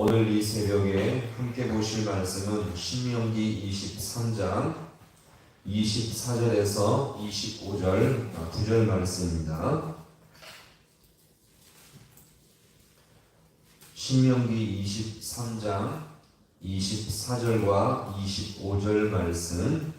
오늘 이 새벽에 함께 보실 말씀은 신명기 23장 24절에서 25절 9절 말씀입니다. 신명기 23장 24절과 25절 말씀.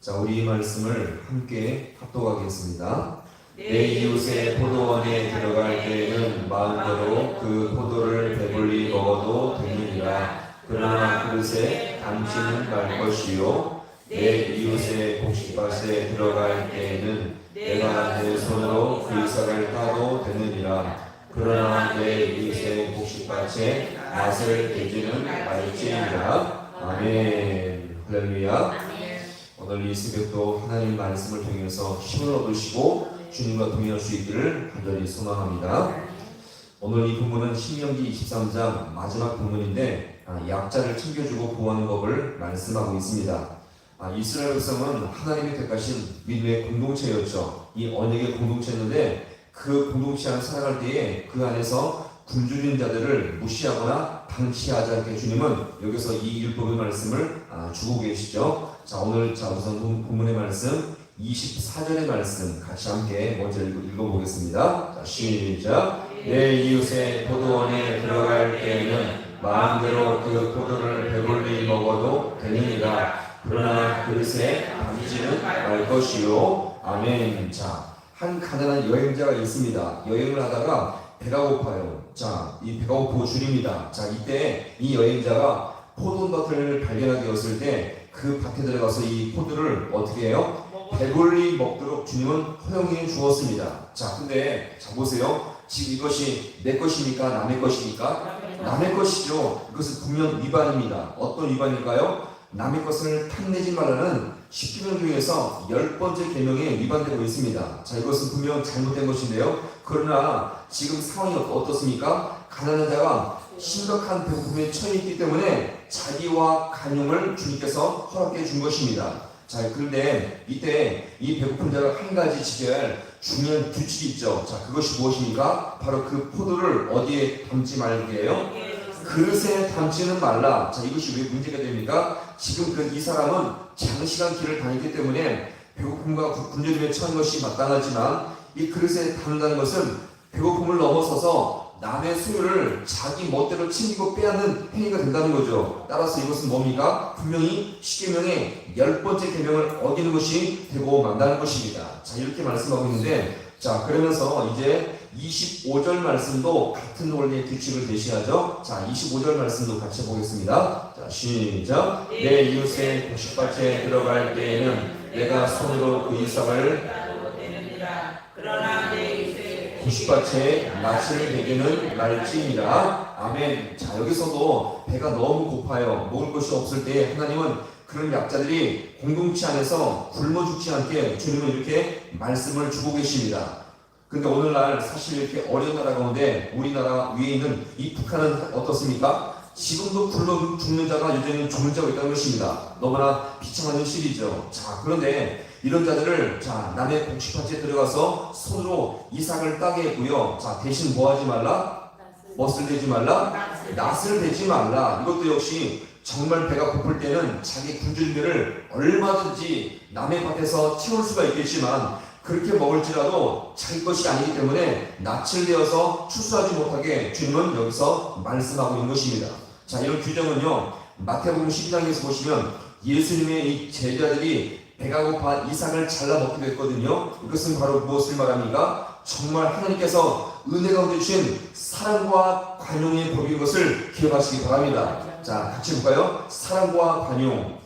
자, 우리 이 말씀을 함께 합독하겠습니다. 내 이웃의 포도원에 들어갈 때에는 마음대로 그 포도를 배불리 먹어도 되느니라. 그러나 그릇에 담지는 말 것이요, 내 이웃의 곡식밭에 들어갈 때에는 내가 내 손으로 그 이삭을 따도 되느니라. 그러나 내 이웃의 곡식밭에 낫을 대지는 말지니라. 아멘. 할렐루야. 오늘 이 새벽도 하나님 말씀을 통해서 힘을 얻으시고 주님과 동행할 수 있기를 간절히 소망합니다. 오늘 이 본문은 신명기 23장 마지막 본문인데 약자를 챙겨주고 보호하는 법을 말씀하고 있습니다. 이스라엘 백성은 하나님이 택하신 믿음의 공동체였죠. 이 언약의 공동체였는데 그 공동체 안에 살아갈 때에 그 안에서 굶주린 자들을 무시하거나 방치하지 않게 주님은 여기서 이 율법의 말씀을 주고 계시죠. 자, 오늘 우선 본문의 말씀 24절의 말씀 같이 함께 먼저 읽어보겠습니다. 자, 시작. 내 이웃의 포도원에 들어갈 때에는 마음대로 그 포도를 배불리 먹어도 되느니라. 그러나 그릇에 담지는 말 것이요. 아멘. 자, 한 가난한 여행자가 있습니다. 여행을 하다가 배가 고파요. 자, 이 배가 고프고 줄입니다. 자, 이때 이 여행자가 포도밭을 발견하게 되었을 때 그 밭에 들어가서 이 포도를 어떻게 해요? 배불리 먹도록 주님은 허용해 주었습니다. 자, 근데 자 보세요. 지금 이것이 내 것입니까? 남의 것입니까? 남의 것이죠. 이것은 분명 위반입니다. 어떤 위반일까요? 남의 것을 탐내지 말라는 10계명 중에서 10번째 계명에 위반되고 있습니다. 자, 이것은 분명 잘못된 것인데요. 그러나 지금 상황이 어떻습니까? 가난한 자가 심각한 배고픔에 처해 있기 때문에 자기와 간용을 주님께서 허락해 준 것입니다. 자, 그런데 이때 이 배고픈 자가 한 가지 지켜야 할 중요한 규칙이 있죠. 자, 그것이 무엇입니까? 바로 그 포도를 어디에 담지 말게요? 그릇에 담지는 말라. 자, 이것이 왜 문제가 됩니까? 지금 이 사람은 장시간 길을 다녔기 때문에 배고픔과 굶주림에 처한 것이 마땅하지만 이 그릇에 담는다는 것은 배고픔을 넘어서서 남의 소유를 자기 멋대로 챙기고 빼앗는 행위가 된다는 거죠. 따라서 이것은 뭡니까? 분명히 10계명의 10번째 계명을 어기는 것이 되고 만다는 것입니다. 자, 이렇게 말씀하고 있는데, 자, 그러면서 이제 25절 말씀도 같은 원리의 규칙을 제시하죠. 자, 25절 말씀도 같이 보겠습니다. 자, 시작. 내 이웃의 곡식밭에 들어갈 때에는 내가 손으로 그 이삭을 그러나 내 이웃의 곡식밭에 낫을 베기는 날지니라. 아멘. 자, 여기서도 배가 너무 고파요. 먹을 것이 없을 때 하나님은 그런 약자들이 공동체 안에서 굶어 죽지 않게 주님은 이렇게 말씀을 주고 계십니다. 그러니까 오늘날 사실 이렇게 어려운 나라 가운데 우리나라 위에 있는 이 북한은 어떻습니까? 지금도 굶어 죽는 자가 여전히 죽는 자가 있다는 것입니다. 너무나 비참한 현실이죠. 자, 그런데 이런 자들을 자, 남의 곡식밭에 들어가서 손으로 이삭을 따게 했고요. 자, 대신 뭐 하지 말라? 멋을 내지 말라? 낫을 대지 말라. 이것도 역시 정말 배가 고플 때는 자기 굶주린 배를 얼마든지 남의 밭에서 채울 수가 있겠지만 그렇게 먹을지라도 자기 것이 아니기 때문에 낯을 내어서 추수하지 못하게 주님은 여기서 말씀하고 있는 것입니다. 자, 이런 규정은요, 마태복음 12장에서 보시면 예수님의 이 제자들이 배가 고파 이삭을 잘라 먹기도 했거든요. 이것은 바로 무엇을 말합니까? 정말 하나님께서 은혜 가운데 주신 사랑과 관용의 법인 것을 기억하시기 바랍니다. 자, 같이 볼까요? 사랑과 관용.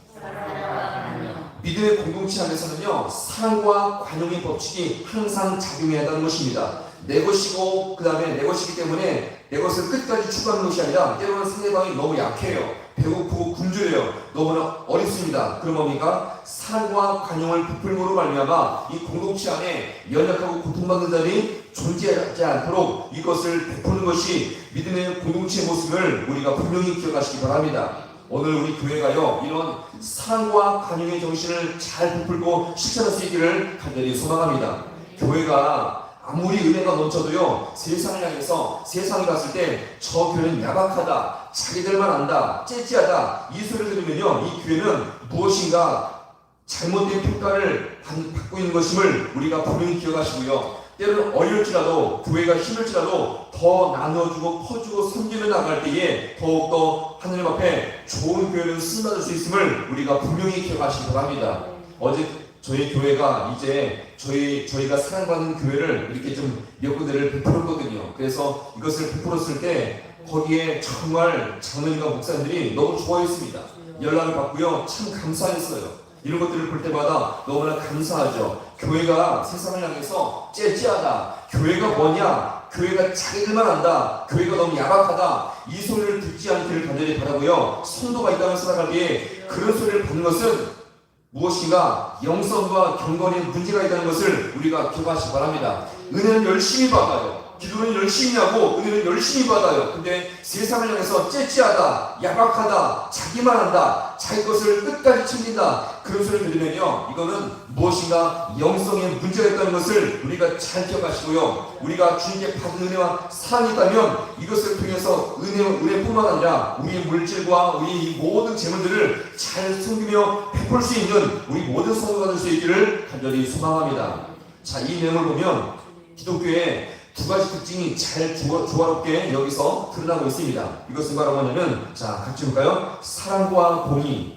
믿음의 공동체 안에서는요, 사랑과 관용의 법칙이 항상 작용해야 한다는 것입니다. 내 것이고 그 다음에 내 것이기 때문에 내 것을 끝까지 추구하는 것이 아니라 때로는 상대방이 너무 약해요. 배고프고 굶주려요. 너무나 어렵습니다. 그럼 뭡니까? 사랑과 관용을 베풀므로 말미암아 이 공동체 안에 연약하고 고통받는 자들이 존재하지 않도록 이것을 베푸는 것이 믿음의 공동체의 모습을 우리가 분명히 기억하시기 바랍니다. 오늘 우리 교회가요, 이런 사랑과 관용의 정신을 잘 베풀고 실천할 수 있기를 간절히 소망합니다. 교회가 아무리 은혜가 넘쳐도요, 세상을 향해서 세상에 갔을 때 저 교회는 야박하다, 자기들만 안다, 째째하다, 이 소리를 들으면요, 이 교회는 무엇인가 잘못된 평가를 받고 있는 것임을 우리가 분명히 기억하시고요. 때로는 어려울지라도, 교회가 힘들지라도 더 나눠주고 퍼주고 섬기며 나갈 때에 더욱더 하나님 앞에 좋은 교회를 쓰임받을 수 있음을 우리가 분명히 기억하시기 바랍니다. 어제 저희 교회가 이제 저희가 사랑받는 교회를 이렇게 좀 몇 군데를 베풀었거든요. 그래서 이것을 베풀었을 때 거기에 정말 장로님과 목사님들이 너무 좋아했습니다. 연락을 받고요, 참 감사했어요. 이런 것들을 볼 때마다 너무나 감사하죠. 교회가 세상을 향해서 째째하다, 교회가 뭐냐, 교회가 자기들만 안다, 교회가 너무 야박하다, 이 소리를 듣지 않기를 간절히 바라고요. 성도가 이 땅을 살아가기에 그런 소리를 받는 것은 무엇인가 영성과 경건에 문제가 있다는 것을 우리가 기억하시기 바랍니다. 은혜는 열심히 받아요. 기도는 열심히 하고 은혜는 열심히 받아요. 근데 세상을 향해서 째째하다, 야박하다, 자기만 한다, 자기 것을 끝까지 챙긴다, 그런 소리를 들으면요, 이거는 무엇인가 영성에 문제가 있다는 것을 우리가 잘 기억하시고요. 우리가 주님께 받은 은혜와 사랑이 있다면 이것을 통해서 은혜뿐만 아니라 우리의 물질과 우리의 모든 재물들을 잘 숨기며 베풀 수 있는 우리 모든 성도가 될 수 있기를 간절히 소망합니다. 자, 이 내용을 보면 기독교의 두 가지 특징이 잘 조화롭게 여기서 드러나고 있습니다. 이것은 바로 뭐냐면, 자, 같이 볼까요? 사랑과 공의.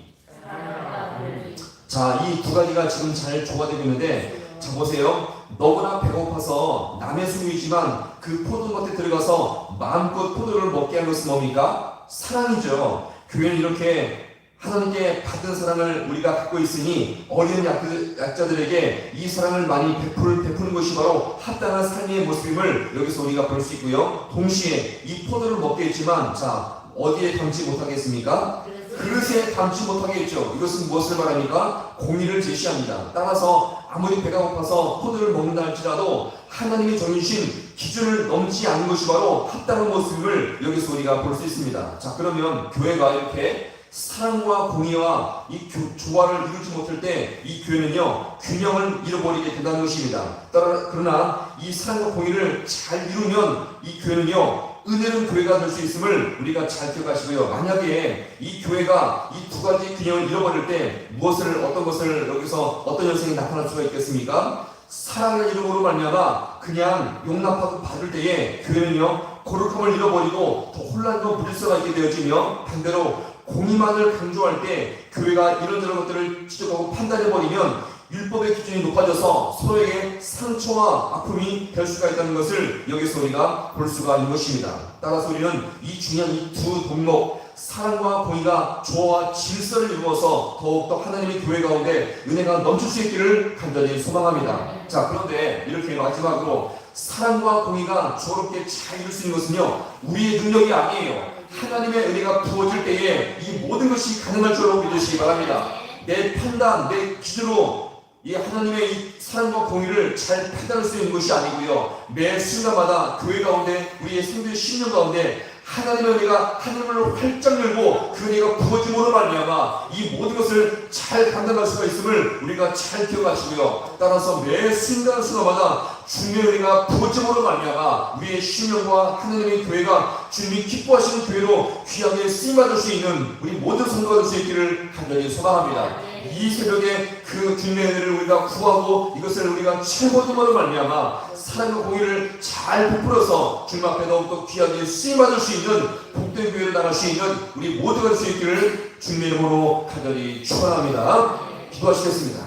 자, 이 두 가지가 지금 잘 조화되고 있는데, 자, 보세요. 너무나 배고파서 남의 수유이지만 그 포도밭에 들어가서 마음껏 포도를 먹게 한 것은 뭡니까? 사랑이죠. 교회는 이렇게 하나님께 받은 사랑을 우리가 갖고 있으니 어려운 약자들에게 이 사랑을 많이 베푸는 것이 바로 합당한 삶의 모습임을 여기서 우리가 볼 수 있고요. 동시에 이 포도를 먹게 했지만, 자, 어디에 담지 못하겠습니까? 그릇에 담지 못하겠죠. 이것은 무엇을 말합니까? 공의를 제시합니다. 따라서 아무리 배가 고파서 포도를 먹는다 할지라도 하나님이 정해주신 기준을 넘지 않는 것이 바로 합당한 모습을 여기서 우리가 볼 수 있습니다. 자, 그러면 교회가 이렇게 사랑과 공의와 이 조화를 이루지 못할 때 이 교회는요, 균형을 잃어버리게 된다는 것입니다. 그러나 이 사랑과 공의를 잘 이루면 이 교회는요, 은혜는 교회가 될 수 있음을 우리가 잘 기억하시고요. 만약에 이 교회가 이 두 가지 균형을 잃어버릴 때 어떤 것을 여기서 어떤 현상이 나타날 수가 있겠습니까? 사랑의 이름으로 말미암아 그냥 용납하고 받을 때에 교회는요, 거룩함을 잃어버리고 더 혼란과 무질서가 있게 되어지며, 반대로 공의만을 강조할 때 교회가 이런저런 것들을 지적하고 판단해버리면 율법의 기준이 높아져서 서로에게 상처와 아픔이 될 수가 있다는 것을 여기서 우리가 볼 수가 있는 것입니다. 따라서 우리는 이 중요한 이 두 덕목, 사랑과 공의가 조화와 질서를 이루어서 더욱더 하나님의 교회 가운데 은혜가 넘칠 수 있기를 간절히 소망합니다. 자, 그런데 이렇게 마지막으로 사랑과 공의가 조화롭게 잘 이룰 수 있는 것은요, 우리의 능력이 아니에요. 하나님의 은혜가 부어질 때에 이 모든 것이 가능할 줄로 믿으시기 바랍니다. 내 판단, 내 기준으로 이 하나님의 이 사랑과 공의를 잘 판단할 수 있는 것이 아니고요, 매 순간마다 교회 가운데 우리의 생존 10년 가운데 하나님의 은혜가 하늘문을 활짝 열고 그 은혜가 부어짐으로 말미암아 이 모든 것을 잘 감당할 수가 있음을 우리가 잘 기억하시고요. 따라서 매 순간마다 주님의 은혜가 부어짐으로 말미암아 우리의 신령과 하나님의 교회가 주님이 기뻐하시는 교회로 귀하게 쓰임받을 수 있는 우리 모든 성도가 될 수 있기를 간절히 소망합니다. 이 새벽에 그 주님의 은혜를 우리가 구하고 이것을 우리가 채워둠으로 말미암아 사랑과 공의를 잘 베풀어서 주님 앞에 더욱더 귀하게 쓰임받을 수 있는 복된 교회를 나갈 수 있는 우리 모두가 될 수 있기를 주님의 이름으로 간절히 축원합니다. 기도하시겠습니다.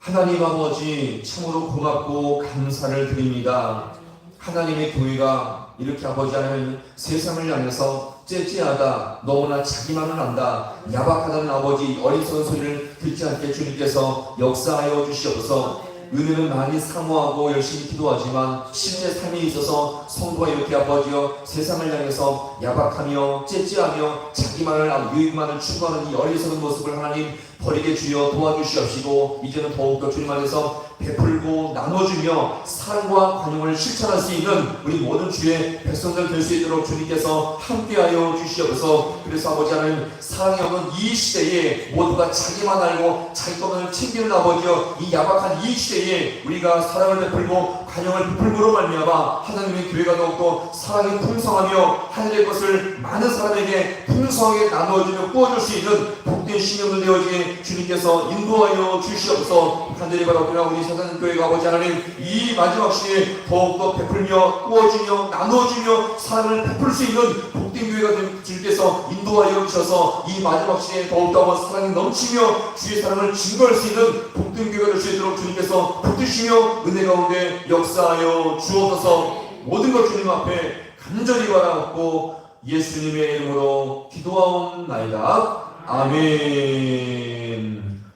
하나님 아버지, 참으로 고맙고 감사를 드립니다. 하나님의 교회가 이렇게 아버지 하나님 세상을 향해서 째째하다, 너무나 자기만을 안다, 야박하다는 아버지 어리석은 소리를 듣지 않게 주님께서 역사하여 주시옵소서. 은혜는 많이 사모하고 열심히 기도하지만 실제 삶에 있어서 성도가 이렇게 아버지여 세상을 향해서 야박하며 째째하며 자기만을 유익만을 추구하는 이 어리석은 모습을 하나님 버리게 주여 도와주시옵시고, 이제는 더욱더 주님 안에서 베풀고 나눠주며 사랑과 관용을 실천할 수 있는 우리 모든 주의 백성들 될 수 있도록 주님께서 함께하여 주시옵소서. 그래서 아버지 하나님, 사랑이 없는 이 시대에 모두가 자기만 알고 자기 것만을 챙기는 아버지여, 이 야박한 이 시대에 우리가 사랑을 베풀고 관용을 베풀므로 말미암아 하나님의 교회가 더욱더 사랑이 풍성하며 하늘의 것을 많은 사람에게 풍성하게 나누어주며 꾸어줄 수 있는 복된 신령들 되어지게 주님께서 인도하여 주시옵소서. 간절히 바라오나 우리 사랑하는 교회가 아버지 하나님, 이 마지막 시대에 더욱더 베풀며 꾸어주며 나누어주며 사랑을 베풀 수 있는 복된 교회가 주님께서 인도하여 주셔서 이 마지막 시대에 더욱더 사랑이 넘치며 주의 사랑을 증거할 수 있는 복된 교회가 될 수 있도록 주님께서 붙드시며 은혜 가운데 역사하여 주옵소서. 모든 것 주님 앞에 간절히 바라옵고 예수님의 이름으로 기도하옵나이다. 아멘.